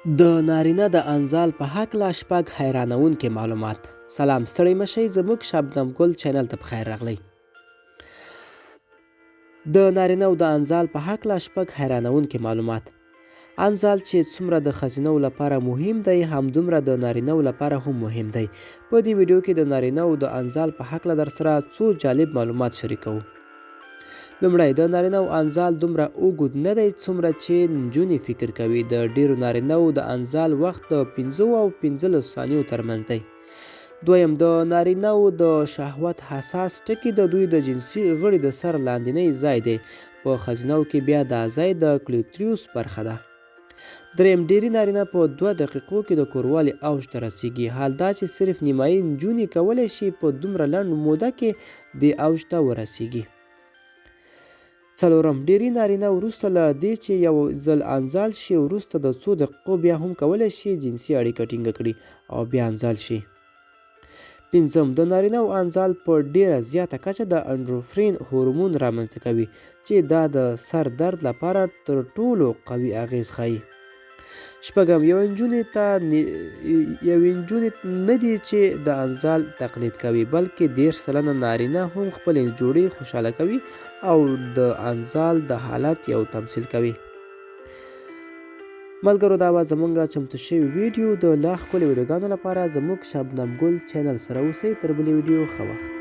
د نارینه د انزال په هکله شپږ حیرانوونکي معلومات. سلام، ستړي مشئ، زموږ شبنم ګل چینل ته پخیر راغلی. د نارینه د انزال په هکله شپږ حیرانوونکي معلومات. انزال چې څومره د ښځینه لپاره مهم دی، همدومره د نارینه لپاره هم مهم دی. په دې ویډیو کې د نارینه د انزال په هکله درسره څو جالب معلومات شریکوو. لومړی، د نارینه انزال دومره اوږد نه دی څومره چې نجونې فکر کوي. د ډیرو نارینه د انزال وخت د 5 او 15 ثانیو ترمنځ دی. دویم، د نارینه د شهوت حساس ټکي د دوی د جنسي غړي د سر لاندنی ځای دی. په ښځینه کې بیا دا ځای د کلیتوریوس برخه ده. دریم، ډیری نارینه په 2 دقیقو کې د کوروالي اوج ته رسیږي. حال دا چې صرف نیمایي نجونې کولی شي په دومره لنډ موده کې دې اوج ته ورسیږي. څلورم، ډیری نارینه وروسته له دې چې یو ځل انزال شي، وروسته د څو دقیقو بیا هم کولی شي جنسي اړیکه ټینګه کړي او بیا انزال شي. پنځم، د نارینه انزال په ډیره زیاته کچه د انډروفرین هورمون رامنځته کوي چې دا د سر درد لپاره تر ټولو قوي اغیز ښيي. شپږم، یوې نجونې نه دي چې د انزال تقلید کوي، بلکې 30 سلنه نارینه هم خپلې جوړې خوشحاله کوي او د انزال د حالت یو تمثیل کوي. ملګرو، دا به زموږ چمتو شوی ویډیو. د لا ښکلي ویډیوګانو لپاره زموږ شبنم ګل چینل سره اوسئ. تر بلې ویډیو ښه وخت.